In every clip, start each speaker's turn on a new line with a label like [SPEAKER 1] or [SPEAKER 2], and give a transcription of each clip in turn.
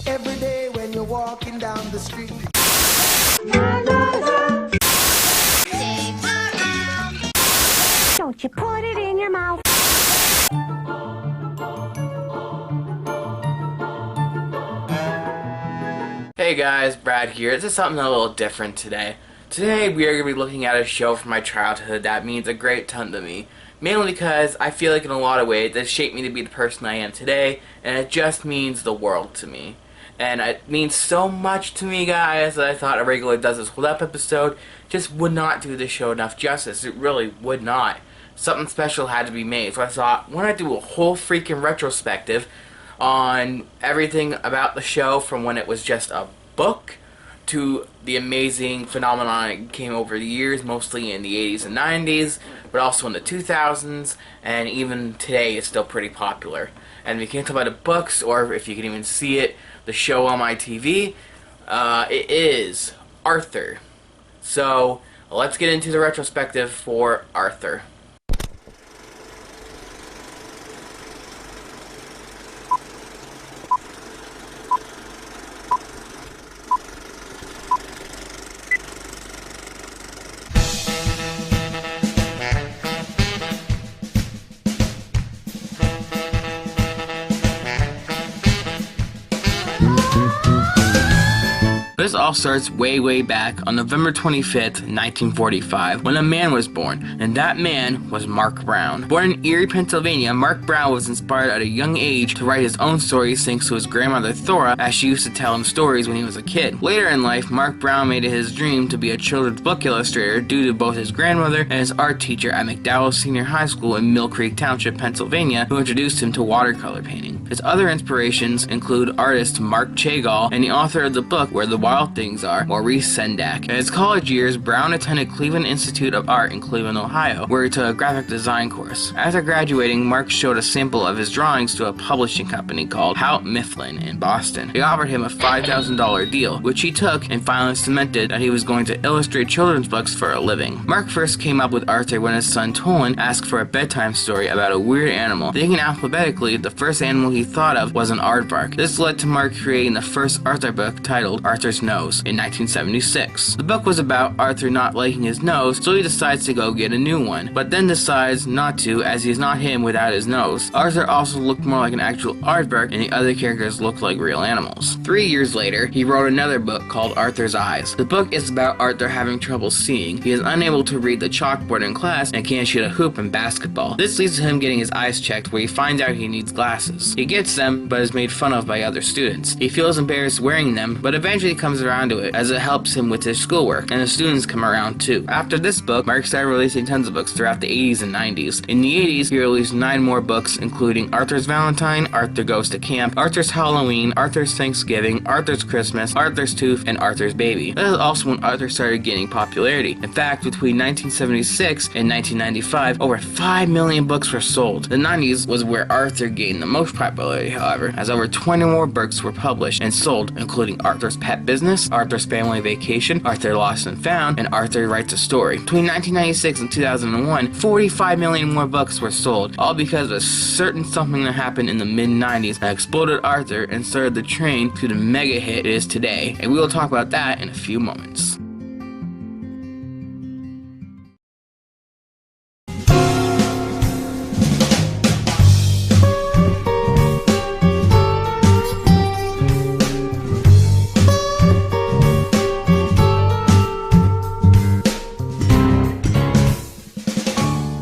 [SPEAKER 1] every day when you're walking down the street.
[SPEAKER 2] Don't you put it in your mouth.
[SPEAKER 3] Hey guys, Brad here. This is something a little different today. Today we are going to be looking at a show from my childhood that means a great ton to me. Mainly because I feel like in a lot of ways it shaped me to be the person I am today, and it just means the world to me. And it means so much to me, guys, that I thought a regular Does This Hold Up episode just would not do this show enough justice. It really would not. Something special had to be made. So I thought, why not do a whole freaking retrospective on everything about the show from when it was just a book to the amazing phenomenon it came over the years, mostly in the 80s and 90s, but also in the 2000s, and even today it's still pretty popular. And if you can't tell by the books, or if you can even see it, the show on my TV, it is Arthur. So let's get into the retrospective for Arthur. This all starts way back on November 25th, 1945, when a man was born, and that man was Mark Brown. Born in Erie, Pennsylvania, Mark Brown was inspired at a young age to write his own stories thanks to his grandmother Thora, as she used to tell him stories when he was a kid. Later in life, Mark Brown made it his dream to be a children's book illustrator due to both his grandmother and his art teacher at McDowell Senior High School in Mill Creek Township, Pennsylvania, who introduced him to watercolor painting. His other inspirations include artist Mark Chagall and the author of the book Where the Wild Things Are, Maurice Sendak. In his college years, Brown attended Cleveland Institute of Art in Cleveland, Ohio, where he took a graphic design course. After graduating, Mark showed a sample of his drawings to a publishing company called Hought Mifflin in Boston. They offered him a $5,000 deal, which he took and finally cemented that he was going to illustrate children's books for a living. Mark first came up with Arthur when his son Tolan asked for a bedtime story about a weird animal. Thinking alphabetically, the first animal he thought of was an aardvark. This led to Mark creating the first Arthur book titled Arthur's Nose in 1976. The book was about Arthur not liking his nose, so he decides to go get a new one, but then decides not to, as he is not him without his nose. Arthur also looked more like an actual aardvark, and the other characters looked like real animals. 3 years later, he wrote another book called Arthur's Eyes. The book is about Arthur having trouble seeing. He is unable to read the chalkboard in class and can't shoot a hoop in basketball. This leads to him getting his eyes checked, where he finds out he needs glasses. He gets them, but is made fun of by other students. He feels embarrassed wearing them, but eventually comes around to it, as it helps him with his schoolwork, and the students come around too. After this book, Mark started releasing tons of books throughout the 80s and 90s. In the 80s, he released 9 more books, including Arthur's Valentine, Arthur Goes to Camp, Arthur's Halloween, Arthur's Thanksgiving, Arthur's Christmas, Arthur's Tooth, and Arthur's Baby. That is also when Arthur started gaining popularity. In fact, between 1976 and 1995, over 5 million books were sold. The 90s was where Arthur gained the most popularity, however, as over 20 more books were published and sold, including Arthur's Pet Business, Arthur's Family Vacation, Arthur Lost and Found, and Arthur Writes a Story. Between 1996 and 2001, 45 million more books were sold, all because of a certain something that happened in the mid-90s that exploded Arthur and started the train to the mega hit it is today, and we will talk about that in a few moments.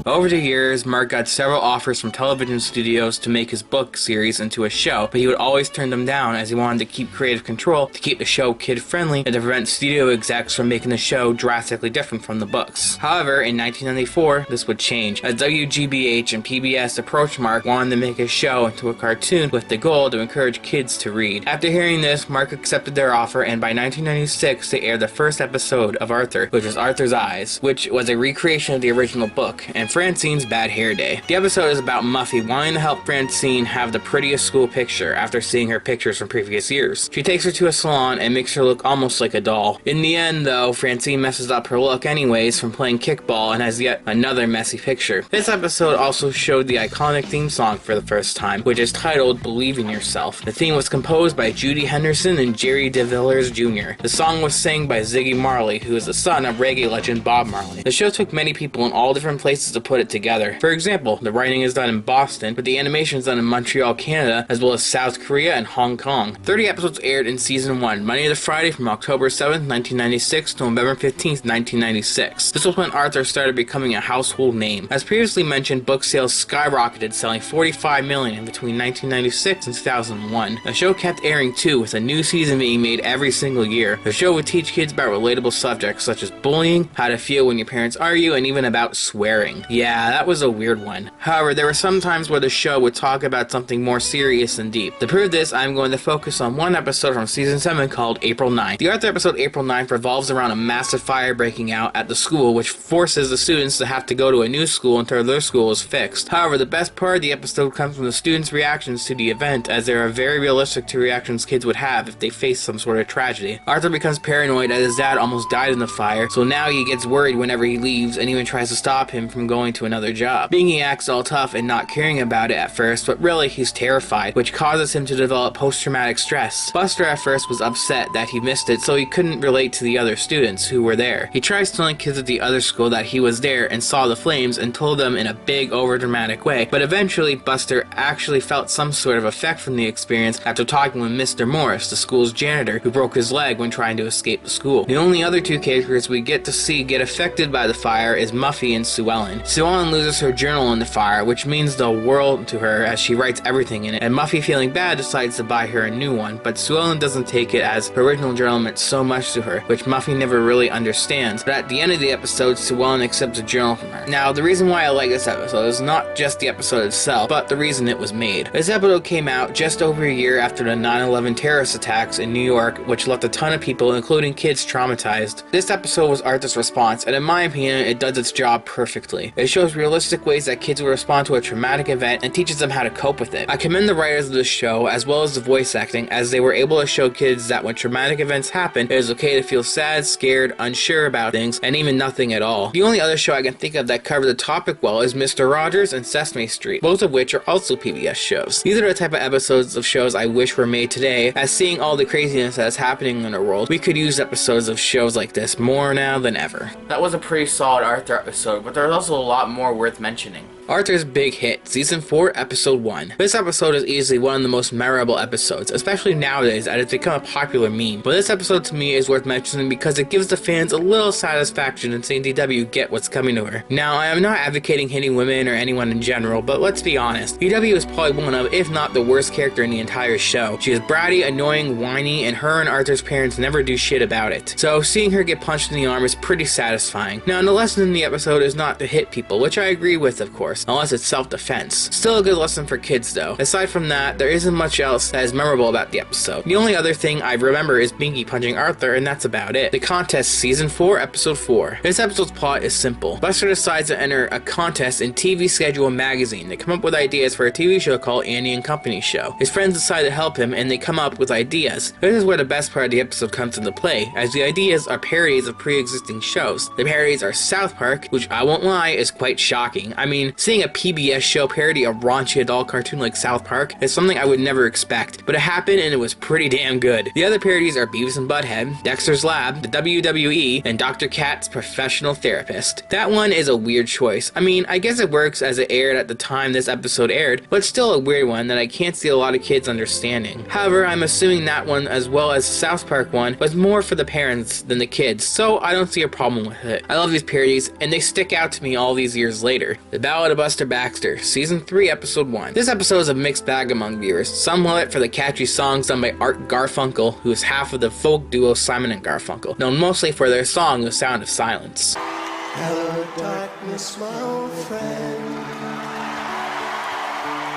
[SPEAKER 3] Over the years, Mark got several offers from television studios to make his book series into a show, but he would always turn them down as he wanted to keep creative control to keep the show kid-friendly and to prevent studio execs from making the show drastically different from the books. However, in 1994, this would change, as WGBH and PBS approached Mark wanting to make his show into a cartoon with the goal to encourage kids to read. After hearing this, Mark accepted their offer, and by 1996, they aired the first episode of Arthur, which was Arthur's Eyes, which was a recreation of the original book, and franchise Francine's Bad Hair Day. The episode is about Muffy wanting to help Francine have the prettiest school picture after seeing her pictures from previous years. She takes her to a salon and makes her look almost like a doll. In the end, though, Francine messes up her look anyways from playing kickball and has yet another messy picture. This episode also showed the iconic theme song for the first time, which is titled Believe in Yourself. The theme was composed by Judy Henderson and Jerry DeVillers Jr. The song was sang by Ziggy Marley, who is the son of reggae legend Bob Marley. The show took many people in all different places to put it together. For example, the writing is done in Boston, but the animation is done in Montreal, Canada, as well as South Korea and Hong Kong. 30 episodes aired in season 1, Monday to Friday from October 7th, 1996 to November 15th, 1996. This was when Arthur started becoming a household name. As previously mentioned, book sales skyrocketed, selling 45 million between 1996 and 2001. The show kept airing too, with a new season being made every single year. The show would teach kids about relatable subjects such as bullying, how to feel when your parents argue, and even about swearing. Yeah, that was a weird one. However, there were some times where the show would talk about something more serious and deep. To prove this, I'm going to focus on one episode from season 7 called April 9th. The Arthur episode April 9th revolves around a massive fire breaking out at the school, which forces the students to have to go to a new school until their school is fixed. However, the best part of the episode comes from the students' reactions to the event, as they are very realistic to reactions kids would have if they faced some sort of tragedy. Arthur becomes paranoid as his dad almost died in the fire, so now he gets worried whenever he leaves and even tries to stop him from going to another job. Being he acts all tough and not caring about it at first, but really he's terrified, which causes him to develop post-traumatic stress. Buster at first was upset that he missed it, so he couldn't relate to the other students who were there. He tries telling kids at the other school that he was there and saw the flames and told them in a big overdramatic way, but eventually Buster actually felt some sort of effect from the experience after talking with Mr. Morris, the school's janitor, who broke his leg when trying to escape the school. The only other two characters we get to see get affected by the fire is Muffy and Sue Ellen. Sue Ellen loses her journal in the fire, which means the world to her as she writes everything in it, and Muffy, feeling bad, decides to buy her a new one, but Sue Ellen doesn't take it as her original journal meant so much to her, which Muffy never really understands. But at the end of the episode, Sue Ellen accepts a journal from her. Now, the reason why I like this episode is not just the episode itself, but the reason it was made. This episode came out just over a year after the 9/11 terrorist attacks in New York, which left a ton of people, including kids, traumatized. This episode was Arthur's response, and in my opinion, it does its job perfectly. It shows realistic ways that kids would respond to a traumatic event and teaches them how to cope with it. I commend the writers of this show, as well as the voice acting, as they were able to show kids that when traumatic events happen, it is okay to feel sad, scared, unsure about things, and even nothing at all. The only other show I can think of that covered the topic well is Mr. Rogers and Sesame Street, both of which are also PBS shows. These are the type of episodes of shows I wish were made today, as seeing all the craziness that is happening in the world, we could use episodes of shows like this more now than ever. That was a pretty solid Arthur episode, but there's also a lot more worth mentioning. Arthur's Big Hit, Season 4, Episode 1. This episode is easily one of the most memorable episodes, especially nowadays as it's become a popular meme. But this episode to me is worth mentioning because it gives the fans a little satisfaction in seeing DW get what's coming to her. Now, I am not advocating hitting women or anyone in general, but let's be honest, DW is probably one of, if not the worst character in the entire show. She is bratty, annoying, whiny, and her and Arthur's parents never do shit about it. So seeing her get punched in the arm is pretty satisfying. Now, the lesson in the episode is not to hit people, which I agree with, of course, unless it's self-defense. Still a good lesson for kids though. Aside from that, there isn't much else that is memorable about the episode. The only other thing I remember is Binky punching Arthur, and that's about it. The Contest, Season 4, Episode 4. This episode's plot is simple. Buster decides to enter a contest in TV Schedule magazine. They come up with ideas for a TV show called Andy and Company Show. His friends decide to help him, and they come up with ideas. This is where the best part of the episode comes into play, as the ideas are parodies of pre-existing shows. The parodies are South Park, which I won't lie is quite shocking. I mean, seeing a PBS show parody a raunchy adult cartoon like South Park is something I would never expect, but it happened and it was pretty damn good. The other parodies are Beavis and Butthead, Dexter's Lab, the WWE, and Dr. Kat's Professional Therapist. That one is a weird choice. I mean, I guess it works as it aired at the time this episode aired, but it's still a weird one that I can't see a lot of kids understanding. However, I'm assuming that one, as well as the South Park one, was more for the parents than the kids, so I don't see a problem with it. I love these parodies, and they stick out to me all these years later. The Ballad of Buster Baxter, Season 3, Episode 1. This episode is a mixed bag among viewers. Some love it for the catchy songs done by Art Garfunkel, who is half of the folk duo Simon and Garfunkel, known mostly for their song The Sound of Silence.
[SPEAKER 1] Hello, darkness, my old friend.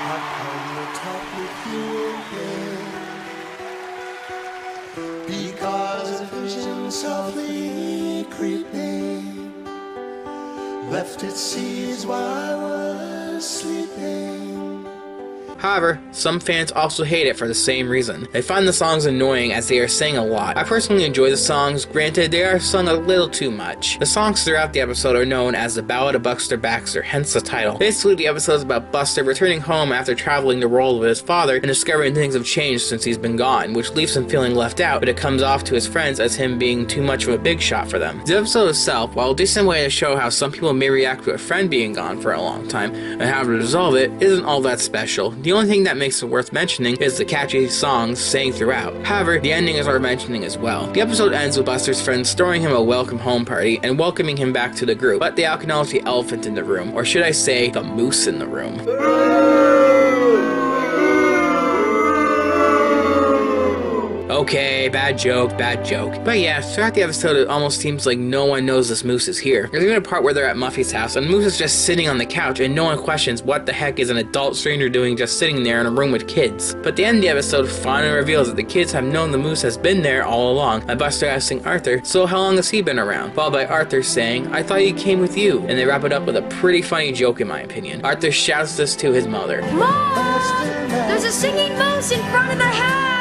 [SPEAKER 1] I've come to talk with you again, because a vision softly creeping left its seeds while I was sleeping.
[SPEAKER 3] However, some fans also hate it for the same reason. They find the songs annoying as they are sang a lot. I personally enjoy the songs, granted they are sung a little too much. The songs throughout the episode are known as the Ballad of Baxter, hence the title. Basically, the episode is about Buster returning home after traveling the world with his father and discovering things have changed since he's been gone, which leaves him feeling left out, but it comes off to his friends as him being too much of a big shot for them. The episode itself, while a decent way to show how some people may react to a friend being gone for a long time and how to resolve it, isn't all that special. The only thing that makes it worth mentioning is the catchy songs sang throughout. However, the ending is worth mentioning as well. The episode ends with Buster's friends throwing him a welcome home party and welcoming him back to the group, but they acknowledge the elephant in the room, or should I say, the moose in the room. Okay, bad joke. But yeah, throughout the episode it almost seems like no one knows this moose is here. There's even a part where they're at Muffy's house and Moose is just sitting on the couch and no one questions what the heck is an adult stranger doing just sitting there in a room with kids. But the end of the episode finally reveals that the kids have known the moose has been there all along, by Buster asking Arthur, so how long has he been around? Followed by Arthur saying, I thought he came with you. And they wrap it up with a pretty funny joke in my opinion. Arthur shouts this to his mother.
[SPEAKER 2] Mom! There's a singing moose in front of the house!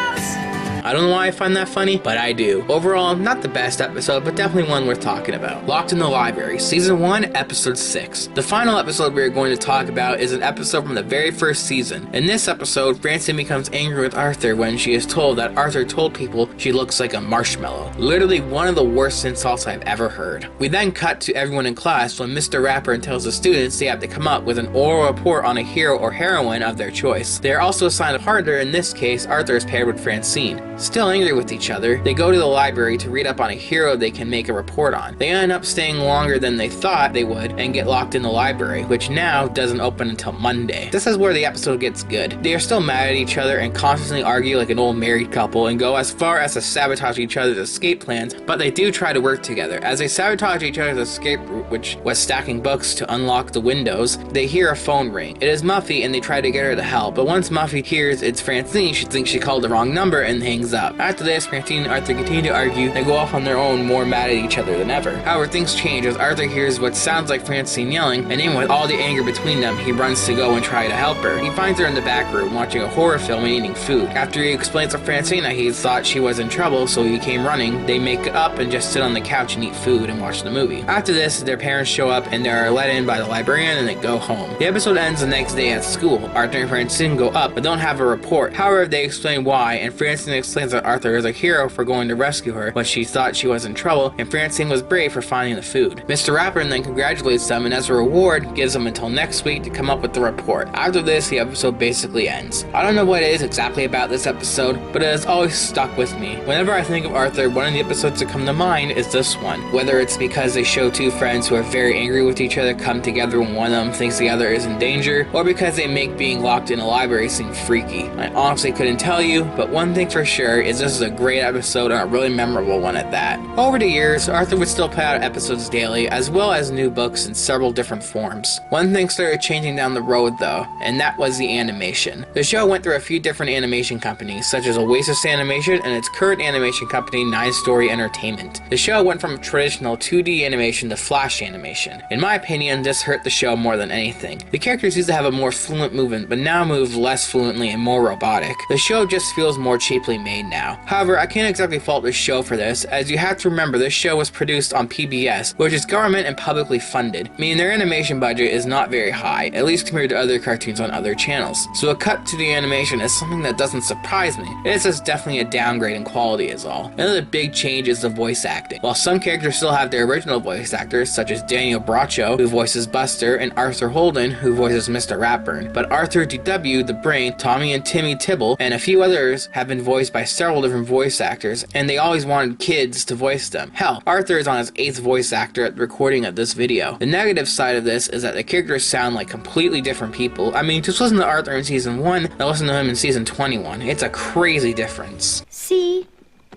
[SPEAKER 3] I don't know why I find that funny, but I do. Overall, not the best episode, but definitely one worth talking about. Locked in the Library, Season 1, Episode 6. The final episode we are going to talk about is an episode from the very first season. In this episode, Francine becomes angry with Arthur when she is told that Arthur told people she looks like a marshmallow. Literally one of the worst insults I've ever heard. We then cut to everyone in class when Mr.Ratburn tells the students they have to come up with an oral report on a hero or heroine of their choice. They are also assigned a partner, in this case, Arthur is paired with Francine. Still angry with each other, they go to the library to read up on a hero they can make a report on. They end up staying longer than they thought they would and get locked in the library, which now doesn't open until Monday. This is where the episode gets good. They are still mad at each other and constantly argue like an old married couple and go as far as to sabotage each other's escape plans, but they do try to work together. As they sabotage each other's escape route, which was stacking books to unlock the windows, they hear a phone ring. It is Muffy and they try to get her to help, but once Muffy hears it's Francine, she thinks she called the wrong number and hangs up. After this, Francine and Arthur continue to argue and go off on their own, more mad at each other than ever. However, things change as Arthur hears what sounds like Francine yelling, and even with all the anger between them, he runs to go and try to help her. He finds her in the back room watching a horror film and eating food. After he explains to Francine that he thought she was in trouble, so he came running, they make up and just sit on the couch and eat food and watch the movie. After this, their parents show up and they are let in by the librarian and they go home. The episode ends the next day at school. Arthur and Francine go up but don't have a report. However, they explain why, and Francine explains that Arthur is a hero for going to rescue her when she thought she was in trouble, and Francine was brave for finding the food. Mr.Ratburn then congratulates them and as a reward gives them until next week to come up with the report. After this, the episode basically ends. I don't know what it is exactly about this episode, but it has always stuck with me. Whenever I think of Arthur, one of the episodes that come to mind is this one. Whether it's because they show two friends who are very angry with each other come together when one of them thinks the other is in danger, or because they make being locked in a library seem freaky. I honestly couldn't tell you, but one thing for sure is this is a great episode and a really memorable one at that. Over the years, Arthur would still put out episodes daily, as well as new books in several different forms. One thing started changing down the road though, and that was the animation. The show went through a few different animation companies, such as Oasis Animation and its current animation company, 9 Story Entertainment. The show went from traditional 2D animation to flash animation. In my opinion, this hurt the show more than anything. The characters used to have a more fluent movement, but now move less fluently and more robotic. The show just feels more cheaply made now. However, I can't exactly fault the show for this, as you have to remember this show was produced on PBS, which is government and publicly funded, meaning their animation budget is not very high, at least compared to other cartoons on other channels. So a cut to the animation is something that doesn't surprise me. It is just definitely a downgrade in quality is all. Another big change is the voice acting. While some characters still have their original voice actors, such as Daniel Braccio, who voices Buster, and Arthur Holden, who voices Mr.Ratburn, but Arthur D.W., the Brain, Tommy and Timmy Tibble, and a few others have been voiced by several different voice actors, and they always wanted kids to voice them. Hell, Arthur is on his 8th voice actor at the recording of this video. The negative side of this is that the characters sound like completely different people. I mean, just listen to Arthur in season 1 and listen to him in season 21. It's a crazy difference.
[SPEAKER 2] See,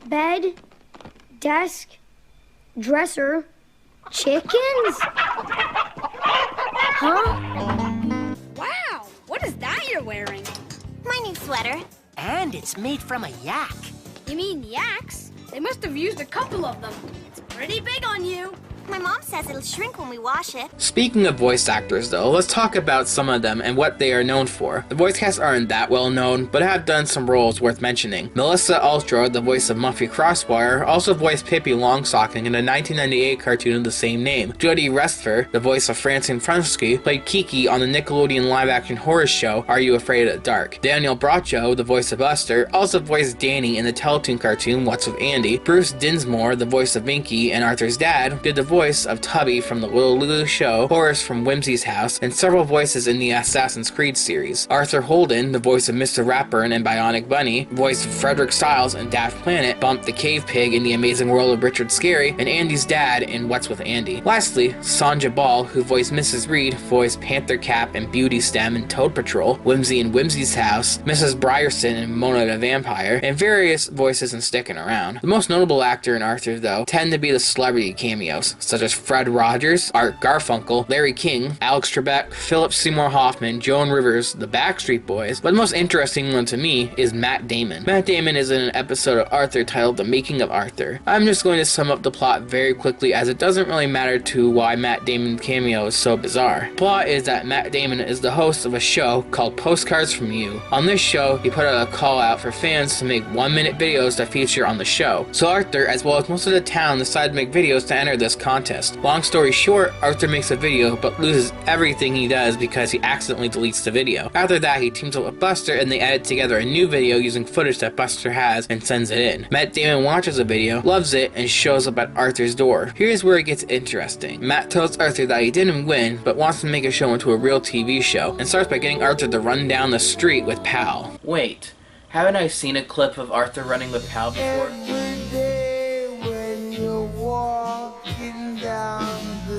[SPEAKER 2] bed, desk, dresser, chickens? Huh?
[SPEAKER 4] Wow, what is that you're wearing?
[SPEAKER 5] My new sweater.
[SPEAKER 6] And it's made from a yak.
[SPEAKER 4] You mean yaks? They must have used a couple of them. It's pretty big on you.
[SPEAKER 5] My mom says it'll shrink when we wash it.
[SPEAKER 3] Speaking of voice actors though, let's talk about some of them and what they are known for. The voice casts aren't that well known, but have done some roles worth mentioning. Melissa Ultra, the voice of Muffy Crosswire, also voiced Pippi Longstocking in a 1998 cartoon of the same name. Jodie Restfer, the voice of Francine Frunsky, played Kiki on the Nickelodeon live-action horror show Are You Afraid of the Dark. Daniel Braccio, the voice of Buster, also voiced Danny in the Teletoon cartoon What's with Andy. Bruce Dinsmore, the voice of Minky and Arthur's dad, did the voice of Tubby from the Little Lulu Show, Horace from Whimsy's House, and several voices in the Assassin's Creed series. Arthur Holden, the voice of Mr. Ratburn and Bionic Bunny, voiced Frederick Stiles in Daft Planet, Bump the Cave Pig in The Amazing World of Richard Scarry, and Andy's dad in What's with Andy. Lastly, Sonja Ball, who voiced Mrs. Reed, voiced Panther Cap and Beauty Stem in Toad Patrol, Whimsy in Whimsy's House, Mrs. Brierson in Mona the Vampire, and various voices in Stickin' Around. The most notable actor in Arthur, though, tend to be the celebrity cameos, such as Fred Rogers, Art Garfunkel, Larry King, Alex Trebek, Philip Seymour Hoffman, Joan Rivers, the Backstreet Boys, but the most interesting one to me is Matt Damon. Matt Damon is in an episode of Arthur titled The Making of Arthur. I'm just going to sum up the plot very quickly as it doesn't really matter to why Matt Damon's cameo is so bizarre. The plot is that Matt Damon is the host of a show called Postcards from You. On this show, he put out a call out for fans to make 1-minute videos to feature on the show. So Arthur, as well as most of the town, decided to make videos to enter this contest. Long story short, Arthur makes a video but loses everything he does because he accidentally deletes the video. After that, he teams up with Buster and they edit together a new video using footage that Buster has and sends it in. Matt Damon watches the video, loves it, and shows up at Arthur's door. Here's where it gets interesting. Matt tells Arthur that he didn't win, but wants to make a show into a real TV show, and starts by getting Arthur to run down the street with Pal. Wait, haven't I seen a clip of Arthur running with Pal before?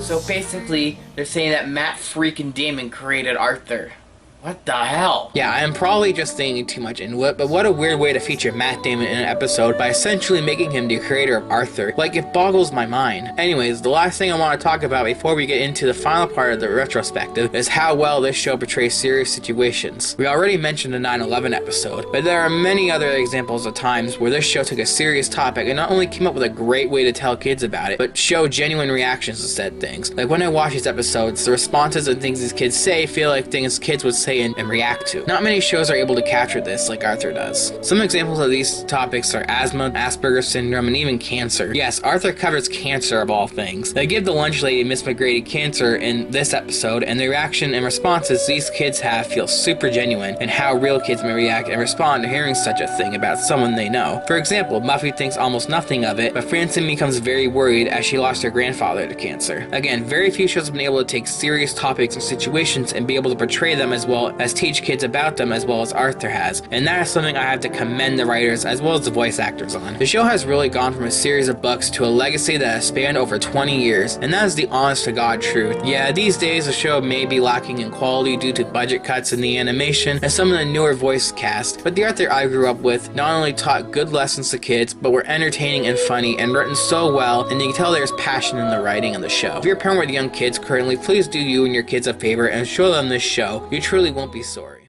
[SPEAKER 3] So basically, they're saying that Matt freaking Damon created Arthur. What the hell? Yeah, I'm probably just thinking too much into it, but what a weird way to feature Matt Damon in an episode by essentially making him the creator of Arthur. Like, it boggles my mind. Anyways, the last thing I want to talk about before we get into the final part of the retrospective is how well this show portrays serious situations. We already mentioned the 9/11 episode, but there are many other examples of times where this show took a serious topic and not only came up with a great way to tell kids about it, but show genuine reactions to said things. Like, when I watch these episodes, the responses and things these kids say feel like things kids would say and react to. Not many shows are able to capture this like Arthur does. Some examples of these topics are asthma, Asperger's syndrome, and even cancer. Yes, Arthur covers cancer of all things. They give the lunch lady, Miss McGrady, cancer in this episode, and the reaction and responses these kids have feel super genuine, and how real kids may react and respond to hearing such a thing about someone they know. For example, Muffy thinks almost nothing of it, but Francine becomes very worried as she lost her grandfather to cancer. Again, very few shows have been able to take serious topics and situations and be able to portray them as well as teach kids about them as well as Arthur has, and that is something I have to commend the writers as well as the voice actors on. The show has really gone from a series of books to a legacy that has spanned over 20 years, and that is the honest to God truth. Yeah, these days the show may be lacking in quality due to budget cuts in the animation and some of the newer voice cast, but the Arthur I grew up with not only taught good lessons to kids, but were entertaining and funny and written so well, and you can tell there's passion in the writing of the show. If you're a parent with young kids currently, please do you and your kids a favor and show them this show. You truly won't be sorry.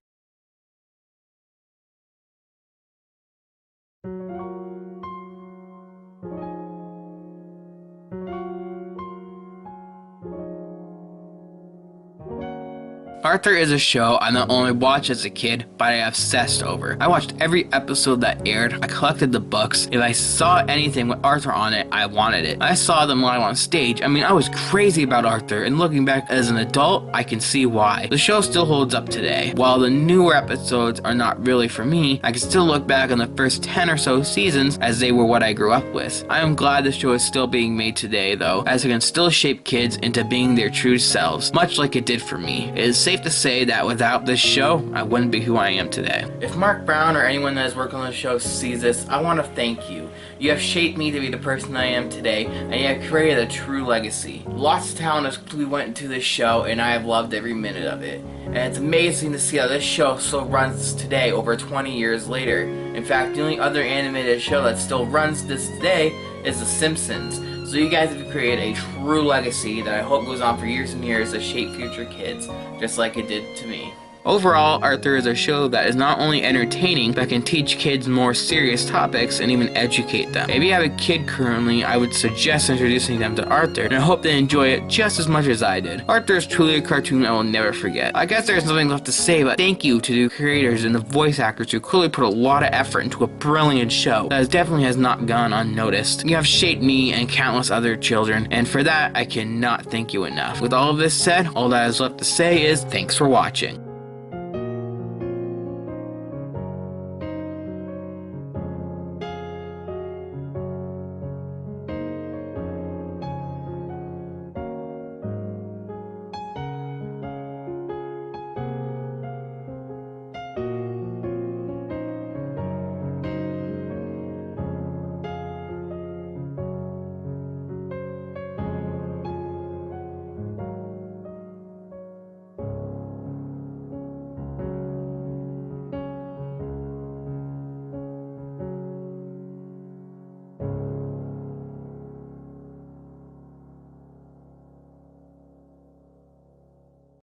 [SPEAKER 3] Arthur is a show I not only watched as a kid, but I obsessed over. I watched every episode that aired, I collected the books. If I saw anything with Arthur on it, I wanted it. I saw them live on stage. I mean, I was crazy about Arthur, and looking back as an adult, I can see why. The show still holds up today. While the newer episodes are not really for me, I can still look back on the first 10 or so seasons as they were what I grew up with. I am glad the show is still being made today, though, as it can still shape kids into being their true selves, much like it did for me. It is safe to say that without this show, I wouldn't be who I am today. If Mark Brown or anyone that has worked on the show sees this, I want to thank you. You have shaped me to be the person I am today, and you have created a true legacy. Lots of talent has clearly went into this show, and I have loved every minute of it. And it's amazing to see how this show still runs today, over 20 years later. In fact, the only other animated show that still runs this today is The Simpsons. So you guys have created a true legacy that I hope goes on for years and years to shape future kids, just like it did to me. Overall, Arthur is a show that is not only entertaining, but can teach kids more serious topics and even educate them. If you have a kid currently, I would suggest introducing them to Arthur, and I hope they enjoy it just as much as I did. Arthur is truly a cartoon I will never forget. I guess there's nothing left to say, but thank you to the creators and the voice actors who clearly put a lot of effort into a brilliant show that definitely has not gone unnoticed. You have shaped me and countless other children, and for that, I cannot thank you enough. With all of this said, all that is left to say is thanks for watching.